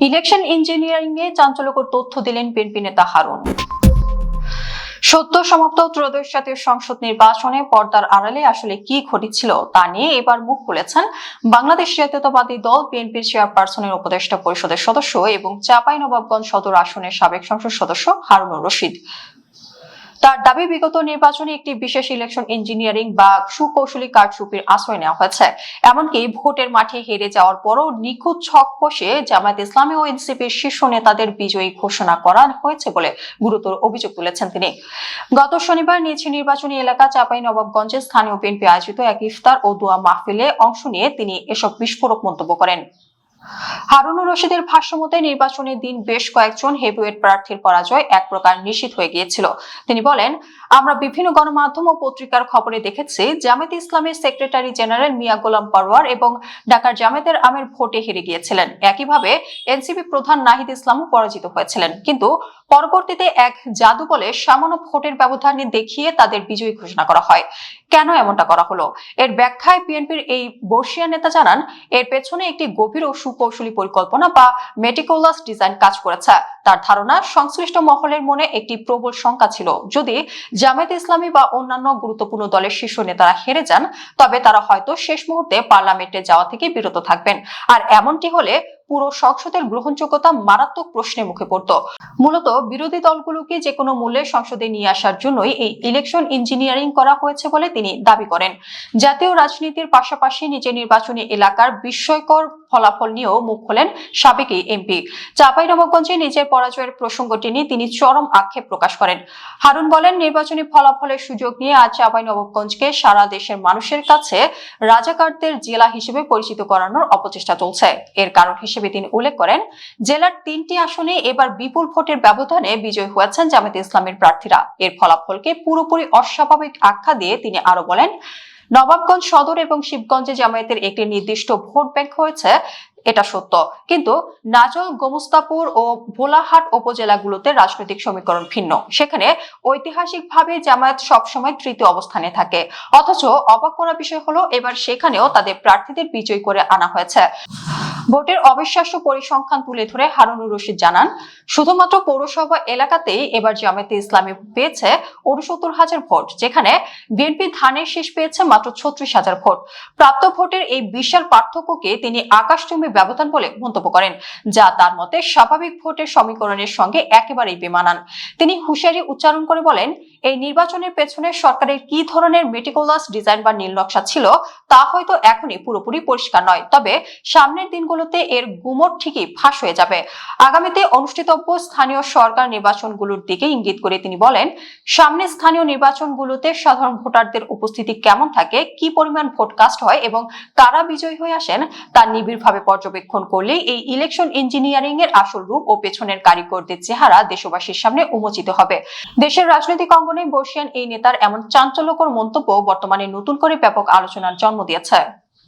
Election engineering এ চাঞ্চল্যকর তথ্য দিলেন বিএনপি নেতা হারুন। সদ্য সমাপ্ত ত্রয়োদশ জাতীয় সংসদ নির্বাচনে পর্দার আড়ালে আসলে কি ঘটেছিল তা নিয়ে এবার মুখ খুলেছেন বাংলাদেশ জাতীয়তাবাদী দল বিএনপির চেয়ারপারসনের উপদেষ্টা পরিষদের সদস্য এবং চাঁপাইনবাবগঞ্জ সদর আসনের সাবেক সংসদ সদস্য হারুনুর রশিদ। তার দাবি, বিগত নির্বাচনে একটি বিশেষ ইলেকশন ইঞ্জিনিয়ারিং বা সুকৌশলী কারচুপির আশ্রয় নেওয়া হয়েছে। এমনকি ভোটের মাঠে হেরে যাওয়ার পরও নিখুঁত ছক কষে জামায়াত ইসলামী ও এনসিপির শীর্ষ নেতাদের বিজয়ী ঘোষণা করা হয়েছে বলে গুরুতর অভিযোগ তুলেছেন তিনি। গত শনিবার নিজ নির্বাচনী এলাকা চাঁপাইনবাবগঞ্জে স্থানীয় বিএনপি আয়োজিত এক ইফতার ও দোয়া মাহফিলে অংশ নিয়ে তিনি এসব বিস্ফোরক মন্তব্য করেন। হারুনুর রশিদের ভাষ্যমতে নির্বাচনের দিন বেশ কয়েকজন হেভিওয়েট প্রার্থীর পরাজয় এক প্রকার নিশ্চিত হয়ে গিয়েছিল। তিনি বলেন, আমরা বিভিন্ন গণমাধ্যম ও পত্রিকার খবরে দেখেছি জামায়াতে ইসলামের সেক্রেটারি জেনারেল মিয়া গোলাম পরওয়ার এবং ঢাকার জামায়াতের আমির ভোটে হেরে গিয়েছিলেন। একইভাবে এনসিপি প্রধান নাহিদ ইসলামও পরাজিত হয়েছিলেন, কিন্তু পরবর্তীতে এক জাদু বলে সামান্য ভোটের ব্যবধানে দেখিয়ে তাদের বিজয়ী ঘোষণা করা হয়। কেন এমনটা করা হলো? এর ব্যাখ্যায় বিএনপির এই বর্ষিয়া নেতা জানান, এর পেছনে একটি গভীর ও সুকৌশলী পরিকল্পনা বা মেটিকুলাস ডিজাইন কাজ করেছে। তার ধারণা, সংশ্লিষ্ট মহলের মনে একটি প্রবল শঙ্কা ছিল, যদি জামায়াতে ইসলামী বা অন্যান্য গুরুত্বপূর্ণ দলের শীর্ষ নেতারা হেরে যান তবে তারা হয়তো শেষ মুহূর্তে পার্লামেন্টে যাওয়া থেকে বিরত থাকবেন, আর এমনটি হলে পুরো সংসদের গ্রহণযোগ্যতা মারাত্মক প্রশ্নের মুখে পড়ত। মূলত বিরোধী দলগুলোকে যে কোনো মূল্যে সংসদে নিয়ে আসার জন্যই এই ইলেকশন ইঞ্জিনিয়ারিং করা হয়েছে বলে তিনি দাবি করেন। জাতীয় রাজনীতির পাশাপাশি নিজের নির্বাচনী এলাকার বিস্ময়কর ফলাফল নিয়েও মুখ খোলেন সাবেক এমপি। চাঁপাইনবাবগঞ্জে নিজের পরাজয়ের প্রসঙ্গটি নিয়ে তিনি চরম আক্ষেপ প্রকাশ করেন। হারুন বলেন, নির্বাচনী ফলাফলের সুযোগ নিয়ে আজ চাঁপাইনবাবগঞ্জকে সারা দেশের মানুষের কাছে রাজাকারদের জেলা হিসেবে পরিচিত করানোর অপচেষ্টা চলছে। এর কারণ হিসেবে তিনি উল্লেখ করেন, জেলার 3টি আসনে এবার বিপুল ভোটের ব্যবধানে বিজয়ী হয়েছেন জামায়াতে ইসলামের প্রার্থীরা। এর ফলাফলকে পুরোপুরি অস্বাভাবিক আখ্যা দিয়ে তিনি আরো বলেন, নবাবগঞ্জ সদর এবং শিবগঞ্জে জামায়াতের একটি নির্দিষ্ট ভোট ব্যাংক হয়েছে, এটা সত্য, কিন্তু নাজল, গোমস্তাপুর ও ভোলাহাট উপজেলাগুলোতে রাজনৈতিক সমীকরণ ভিন্ন। সেখানে ঐতিহাসিকভাবে জামায়াত সবসময় তৃতীয় অবস্থানে থাকে। অথচ অবাক করা বিষয় হলো, এবার সেখানেও তাদের প্রার্থীদের বিজয়ী করে আনা হয়েছে। ভোটের অবিশ্বাস্য পরিসংখ্যান তুলে ধরে হারুনুর রশিদ জানান, শুধুমাত্র পৌরসভা এলাকাতেই এবার জামায়াতে ইসলামী পেয়েছে ৬৯,০০০ ভোট, যেখানে বিএনপি ধানের শীষ পেয়েছে মাত্র ৩৬,০০০ ভোট। প্রাপ্ত ভোটের এই বিশাল পার্থক্যকে তিনি আকাশচুম্বী ব্যবধান বলে মন্তব্য করেন, যা তার মতে স্বাভাবিক ভোটের সমীকরণের সঙ্গে একেবারেই বেমানান। তিনি হুঁশিয়ারি উচ্চারণ করে বলেন, এই নির্বাচনের পেছনে সরকারের কি ধরনের মেটিকুলাস ডিজাইন বা নীল নকশা ছিল তা হয়তো এখনই পুরোপুরি পরিষ্কার নয়, তবে সামনের দিনগুলোতে এর গুমট ঠিকই ফাঁস হয়ে যাবে। আগামীতে অনুষ্ঠিতব্য স্থানীয় সরকার নির্বাচনগুলোর দিকে ইঙ্গিত করে তিনি বলেন, সামনে স্থানীয় নির্বাচনগুলোতে সাধারণ ভোটারদের উপস্থিতি কেমন থাকে, কি পরিমাণ ভোট কাস্ট হয় এবং কারা বিজয়ী হয়ে আসেন তা নিবিড়ভাবে পর্যবেক্ষণ করলেই এই ইলেকশন ইঞ্জিনিয়ারিং এর আসল রূপ ও পেছনের কারিগরদের চেহারা দেশবাসীর সামনে উন্মোচিত হবে। দেশের রাজনৈতিক অঙ্গনে বর্ষিয়ান এই নেতার এমন চাঞ্চল্যকর মন্তব্য বর্তমানে নতুন করে ব্যাপক আলোচনার জন্ম দিয়েছে।